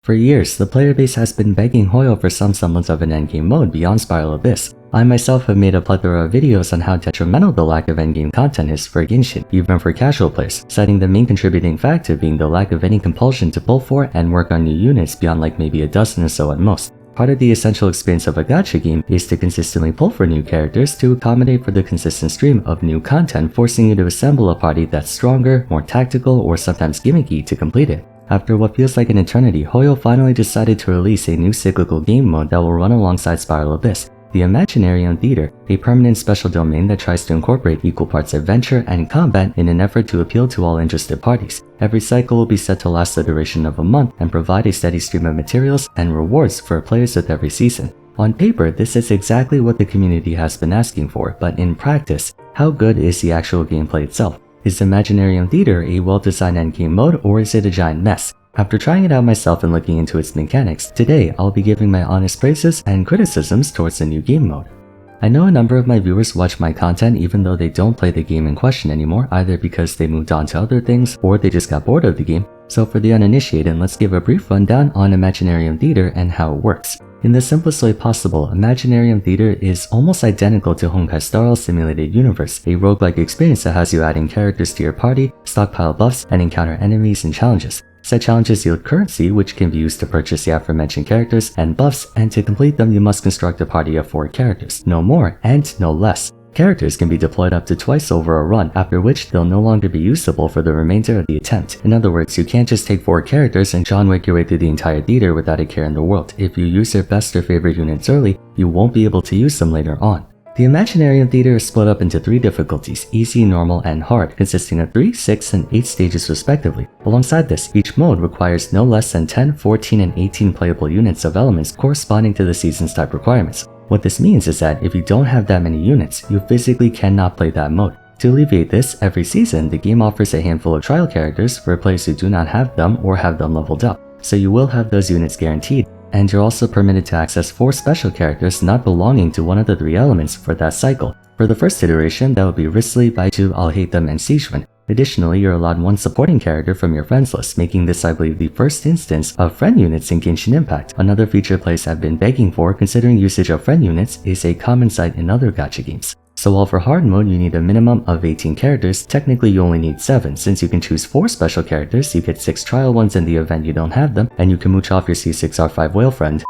For years, the player base has been begging Hoyo for some semblance of an endgame mode beyond Spiral Abyss. I myself have made a plethora of videos on how detrimental the lack of endgame content is for Genshin, even for casual players, citing the main contributing factor being the lack of any compulsion to pull for and work on new units beyond like maybe a dozen or so at most. Part of the essential experience of a gacha game is to consistently pull for new characters to accommodate for the consistent stream of new content, forcing you to assemble a party that's stronger, more tactical, or sometimes gimmicky to complete it. After what feels like an eternity, Hoyo finally decided to release a new cyclical game mode that will run alongside Spiral Abyss, the Imaginarium Theater, a permanent special domain that tries to incorporate equal parts adventure and combat in an effort to appeal to all interested parties. Every cycle will be set to last the duration of a month and provide a steady stream of materials and rewards for players with every season. On paper, this is exactly what the community has been asking for, but in practice, how good is the actual gameplay itself? Is Imaginarium Theater a well-designed endgame mode, or is it a giant mess? After trying it out myself and looking into its mechanics, today I'll be giving my honest praises and criticisms towards the new game mode. I know a number of my viewers watch my content even though they don't play the game in question anymore, either because they moved on to other things or they just got bored of the game. So for the uninitiated, let's give a brief rundown on Imaginarium Theater and how it works. In the simplest way possible, Imaginarium Theater is almost identical to Honkai's Star Simulated Universe, a roguelike experience that has you adding characters to your party, stockpile buffs, and encounter enemies and challenges. Set challenges yield currency, which can be used to purchase the aforementioned characters and buffs, and to complete them you must construct a party of 4 characters, no more and no less. Characters can be deployed up to twice over a run, after which they'll no longer be usable for the remainder of the attempt. In other words, you can't just take 4 characters and John Wick your way through the entire theater without a care in the world. If you use your best or favorite units early, you won't be able to use them later on. The Imaginarium Theater is split up into 3 difficulties, easy, normal, and hard, consisting of 3, 6, and 8 stages respectively. Alongside this, each mode requires no less than 10, 14, and 18 playable units of elements corresponding to the season's type requirements. What this means is that if you don't have that many units, you physically cannot play that mode. To alleviate this, every season, the game offers a handful of trial characters for players who do not have them or have them leveled up, so you will have those units guaranteed, and you're also permitted to access 4 special characters not belonging to one of the 3 elements for that cycle. For the first iteration, that would be Risley, Baiju, Alhaitham, and Sichuan. Additionally, you're allowed 1 supporting character from your friends list, making this I believe the first instance of friend units in Genshin Impact. Another feature players have been begging for, considering usage of friend units is a common sight in other gacha games. So while for hard mode you need a minimum of 18 characters, technically you only need 7, since you can choose 4 special characters, you get 6 trial ones in the event you don't have them, and you can mooch off your C6R5 whale friend,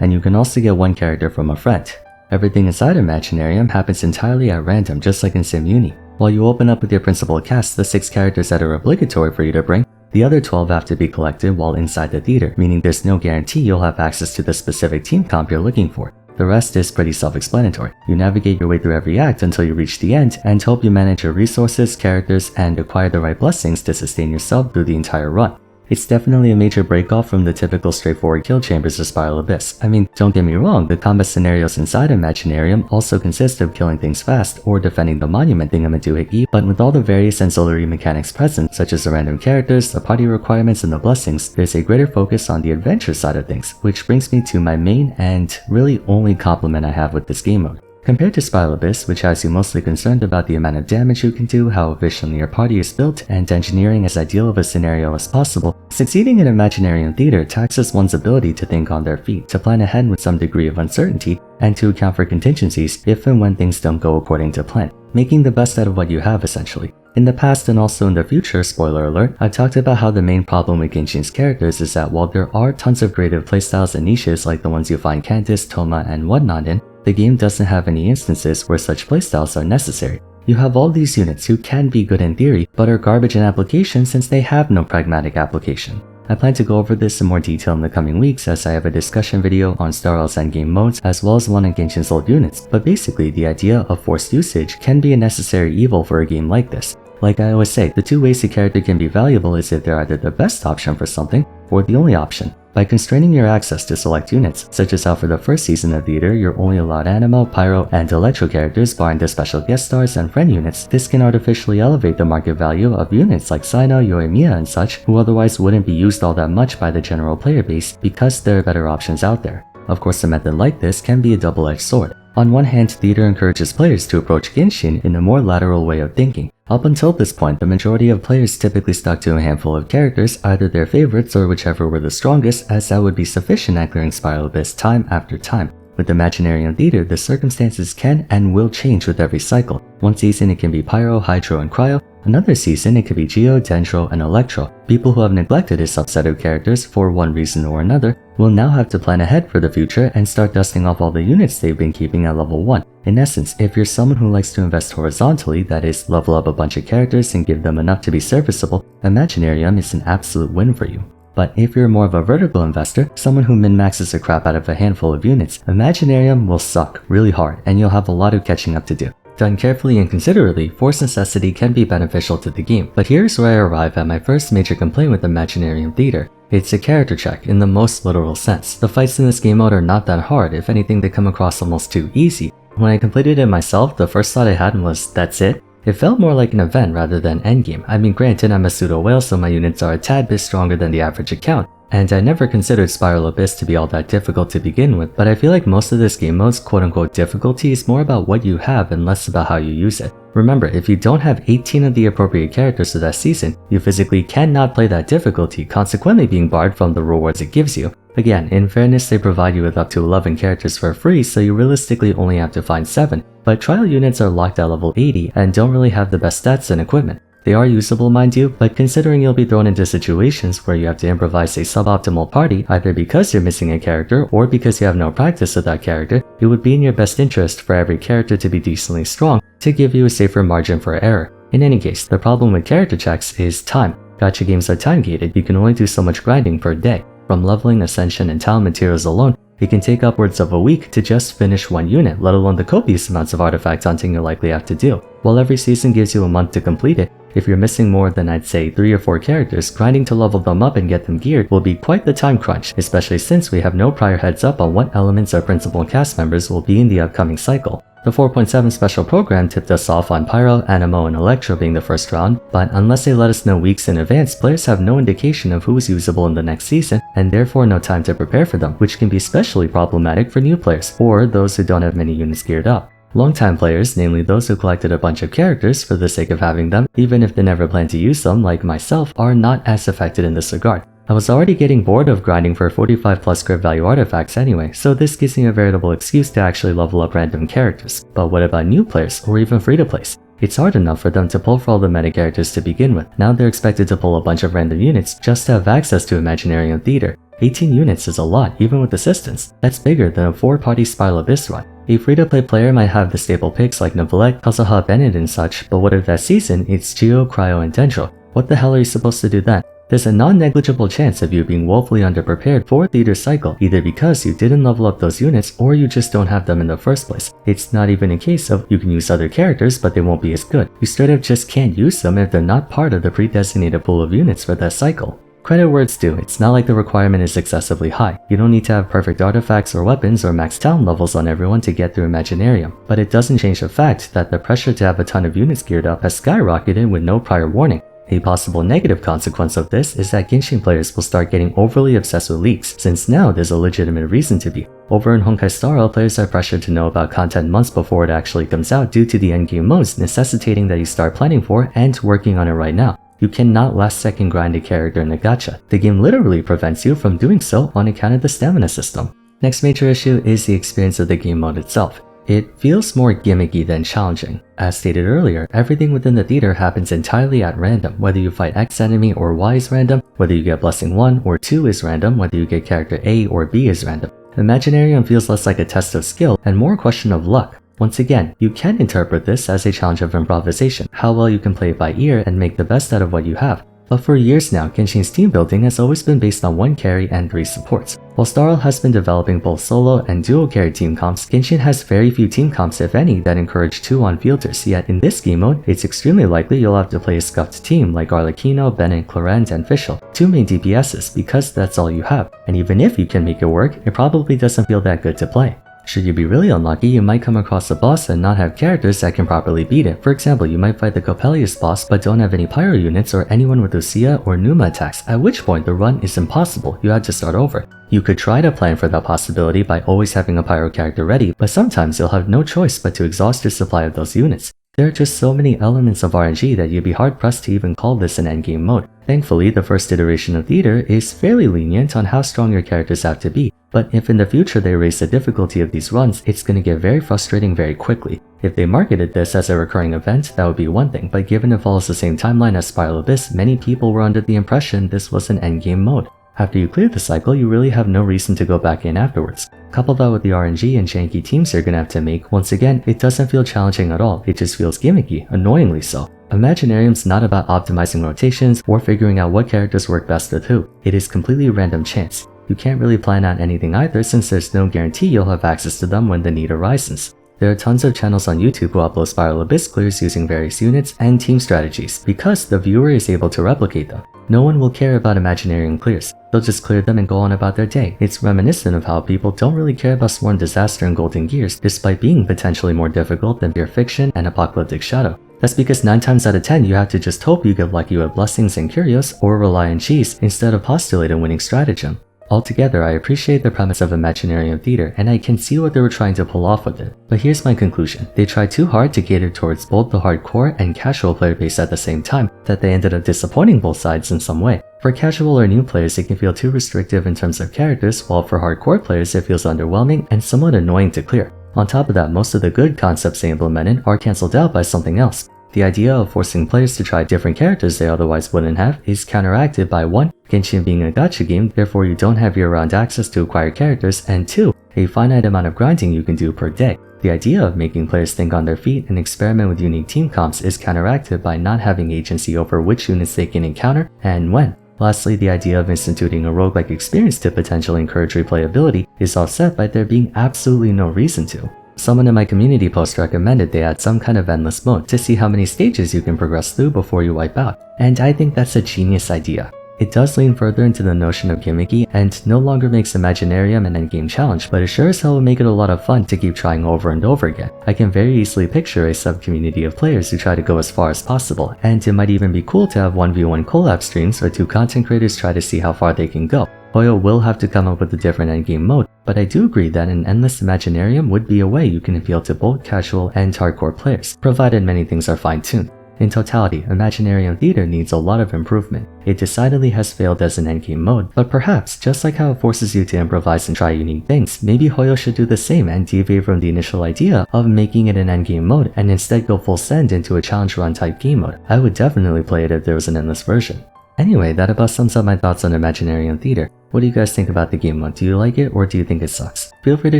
and you can also get 1 character from a friend. Everything inside Imaginarium happens entirely at random, just like in SimUni. While you open up with your principal cast the 6 characters that are obligatory for you to bring, the other 12 have to be collected while inside the theater, meaning there's no guarantee you'll have access to the specific team comp you're looking for. The rest is pretty self-explanatory. You navigate your way through every act until you reach the end, and hope you manage your resources, characters, and acquire the right blessings to sustain yourself through the entire run. It's definitely a major break-off from the typical straightforward kill chambers of Spiral Abyss. I mean, don't get me wrong, the combat scenarios inside Imaginarium also consist of killing things fast or defending the monument thingamadoohickey, but with all the various ancillary mechanics present, such as the random characters, the party requirements, and the blessings, there's a greater focus on the adventure side of things, which brings me to my main and really only compliment I have with this game mode. Compared to Spiral Abyss, which has you mostly concerned about the amount of damage you can do, how efficiently your party is built, and engineering as ideal of a scenario as possible, succeeding in Imaginarium Theater taxes one's ability to think on their feet, to plan ahead with some degree of uncertainty, and to account for contingencies if and when things don't go according to plan, making the best out of what you have essentially. In the past and also in the future, spoiler alert, I talked about how the main problem with Genshin's characters is that while there are tons of creative playstyles and niches like the ones you find Candice, Toma, and whatnot in, the game doesn't have any instances where such playstyles are necessary. You have all these units who can be good in theory, but are garbage in application since they have no pragmatic application. I plan to go over this in more detail in the coming weeks as I have a discussion video on Star Rail's endgame modes as well as one on Genshin's old units, but basically the idea of forced usage can be a necessary evil for a game like this. Like I always say, the 2 ways a character can be valuable is if they're either the best option for something or the only option. By constraining your access to select units, such as how for the first season of Theater you're only allowed Animo, Pyro, and Electro characters barring the special guest stars and friend units, this can artificially elevate the market value of units like Saina, Yoimiya, and such, who otherwise wouldn't be used all that much by the general player base because there are better options out there. Of course, a method like this can be a double-edged sword. On one hand, Theater encourages players to approach Genshin in a more lateral way of thinking, Up until this point, the majority of players typically stuck to a handful of characters, either their favorites or whichever were the strongest, as that would be sufficient at clearing Spiral Abyss time after time. With Imaginarium Theater, the circumstances can and will change with every cycle. One season it can be Pyro, Hydro, and Cryo. Another season it could be Geo, Dendro, and Electro. People who have neglected a subset of characters for one reason or another will now have to plan ahead for the future and start dusting off all the units they've been keeping at level 1. In essence, if you're someone who likes to invest horizontally, that is, level up a bunch of characters and give them enough to be serviceable, Imaginarium is an absolute win for you. But if you're more of a vertical investor, someone who min-maxes the crap out of a handful of units, Imaginarium will suck really hard and you'll have a lot of catching up to do. Done carefully and considerately, forced necessity can be beneficial to the game, but here's where I arrive at my first major complaint with Imaginarium Theater. It's a character check in the most literal sense. The fights in this game mode are not that hard, if anything they come across almost too easy. When I completed it myself, the first thought I had was, that's it? It felt more like an event rather than endgame. I mean, granted, I'm a pseudo whale, so my units are a tad bit stronger than the average account, and I never considered Spiral Abyss to be all that difficult to begin with, but I feel like most of this game mode's quote-unquote difficulty is more about what you have and less about how you use it. Remember, if you don't have 18 of the appropriate characters for that season, you physically cannot play that difficulty, consequently being barred from the rewards it gives you. Again, in fairness, they provide you with up to 11 characters for free, so you realistically only have to find 7, but trial units are locked at level 80 and don't really have the best stats and equipment. They are usable, mind you, but considering you'll be thrown into situations where you have to improvise a suboptimal party either because you're missing a character or because you have no practice with that character, it would be in your best interest for every character to be decently strong to give you a safer margin for error. In any case, the problem with character checks is time. Gacha games are time-gated, you can only do so much grinding per day. From leveling, ascension, and talent materials alone, it can take upwards of a week to just finish one unit, let alone the copious amounts of artifact hunting you'll likely have to do. While every season gives you a month to complete it, if you're missing more than I'd say 3 or 4 characters, grinding to level them up and get them geared will be quite the time crunch, especially since we have no prior heads up on what elements our principal cast members will be in the upcoming cycle. The 4.7 special program tipped us off on Pyro, Anemo, and Electro being the first round, but unless they let us know weeks in advance, players have no indication of who is usable in the next season, and therefore no time to prepare for them, which can be especially problematic for new players, or those who don't have many units geared up. Longtime players, namely those who collected a bunch of characters for the sake of having them, even if they never plan to use them, like myself, are not as affected in this regard. I was already getting bored of grinding for 45 plus script value artifacts anyway, so this gives me a veritable excuse to actually level up random characters. But what about new players, or even free-to-plays? It's hard enough for them to pull for all the meta characters to begin with. Now they're expected to pull a bunch of random units just to have access to Imaginarium Theater. 18 units is a lot, even with assistance. That's bigger than a 4-party Spiral Abyss run. A free-to-play player might have the staple picks like Neuvillette, Kazuha Bennett and such, but what if that season it's Geo, Cryo, and Dendro? What the hell are you supposed to do then? There's a non-negligible chance of you being woefully underprepared for Theater cycle, either because you didn't level up those units or you just don't have them in the first place. It's not even a case of you can use other characters but they won't be as good. You straight up just can't use them if they're not part of the pre-designated pool of units for that cycle. Credit where it's due, it's not like the requirement is excessively high. You don't need to have perfect artifacts or weapons or max talent levels on everyone to get through Imaginarium, but it doesn't change the fact that the pressure to have a ton of units geared up has skyrocketed with no prior warning. A possible negative consequence of this is that Genshin players will start getting overly obsessed with leaks, since now there's a legitimate reason to be. Over in Honkai Star Rail, players are pressured to know about content months before it actually comes out due to the endgame modes necessitating that you start planning for and working on it right now. You cannot last second grind a character in a gacha. The game literally prevents you from doing so on account of the stamina system. Next major issue is the experience of the game mode itself. It feels more gimmicky than challenging. As stated earlier, everything within the theater happens entirely at random, whether you fight X enemy or Y is random, whether you get Blessing 1 or 2 is random, whether you get character A or B is random. Imaginarium feels less like a test of skill and more a question of luck. Once again, you can interpret this as a challenge of improvisation, how well you can play it by ear and make the best out of what you have. But for years now, Genshin's team building has always been based on 1 carry and 3 supports. While Star Rail has been developing both solo and dual carry team comps, Genshin has very few team comps if any that encourage 2 on-fielders, yet in this game mode, it's extremely likely you'll have to play a scuffed team like Arlecchino, Bennett, Clorent, and Fischl, 2 main DPSs because that's all you have, and even if you can make it work, it probably doesn't feel that good to play. Should you be really unlucky, you might come across a boss and not have characters that can properly beat it. For example, you might fight the Coppelius boss but don't have any pyro units or anyone with Lucia or Numa attacks, at which point the run is impossible, you have to start over. You could try to plan for that possibility by always having a pyro character ready, but sometimes you'll have no choice but to exhaust your supply of those units. There are just so many elements of RNG that you'd be hard-pressed to even call this an endgame mode. Thankfully, the first iteration of Theater is fairly lenient on how strong your characters have to be, but if in the future they raise the difficulty of these runs, it's gonna get very frustrating very quickly. If they marketed this as a recurring event, that would be one thing, but given it follows the same timeline as Spiral Abyss, many people were under the impression this was an endgame mode. After you clear the cycle, you really have no reason to go back in afterwards. Couple that with the RNG and janky teams you're gonna have to make, once again, it doesn't feel challenging at all, it just feels gimmicky, annoyingly so. Imaginarium's not about optimizing rotations or figuring out what characters work best with who, it is completely random chance. You can't really plan out anything either since there's no guarantee you'll have access to them when the need arises. There are tons of channels on YouTube who upload Spiral Abyss clears using various units and team strategies because the viewer is able to replicate them. No one will care about Imaginarium clears, they'll just clear them and go on about their day. It's reminiscent of how people don't really care about Sworn Disaster and Golden Gears despite being potentially more difficult than Pure Fiction and Apocalyptic Shadow. That's because 9 times out of 10 you have to just hope you get lucky with blessings and curios or rely on cheese instead of postulate a winning stratagem. Altogether, I appreciate the premise of Imaginarium Theater and I can see what they were trying to pull off with it. But here's my conclusion. They tried too hard to cater towards both the hardcore and casual player base at the same time that they ended up disappointing both sides in some way. For casual or new players, it can feel too restrictive in terms of characters, while for hardcore players it feels underwhelming and somewhat annoying to clear. On top of that, most of the good concepts they implemented are cancelled out by something else. The idea of forcing players to try different characters they otherwise wouldn't have is counteracted by 1. Genshin being a gacha game, therefore you don't have year-round access to acquire characters, and 2. A finite amount of grinding you can do per day. The idea of making players think on their feet and experiment with unique team comps is counteracted by not having agency over which units they can encounter and when. Lastly, the idea of instituting a roguelike experience to potentially encourage replayability is offset by there being absolutely no reason to. Someone in my community post recommended they add some kind of endless mode to see how many stages you can progress through before you wipe out, and I think that's a genius idea. It does lean further into the notion of gimmicky and no longer makes Imaginarium an endgame challenge, but it sure as hell will make it a lot of fun to keep trying over and over again. I can very easily picture a sub-community of players who try to go as far as possible, and it might even be cool to have 1v1 collab streams where 2 content creators try to see how far they can go. Hoyo will have to come up with a different endgame mode, but I do agree that an endless Imaginarium would be a way you can appeal to both casual and hardcore players, provided many things are fine-tuned. In totality, Imaginarium Theater needs a lot of improvement. It decidedly has failed as an endgame mode, but perhaps, just like how it forces you to improvise and try unique things, maybe Hoyo should do the same and deviate from the initial idea of making it an endgame mode and instead go full send into a challenge run type game mode. I would definitely play it if there was an endless version. Anyway, that about sums up my thoughts on Imaginarium Theater. What do you guys think about the game mode? Do you like it or do you think it sucks? Feel free to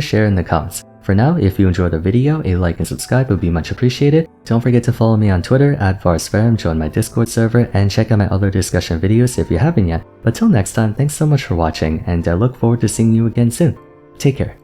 share in the comments. For now, if you enjoyed the video, a like and subscribe would be much appreciated. Don't forget to follow me on Twitter @Vars, join my Discord server, and check out my other discussion videos if you haven't yet. But till next time, thanks so much for watching, and I look forward to seeing you again soon. Take care.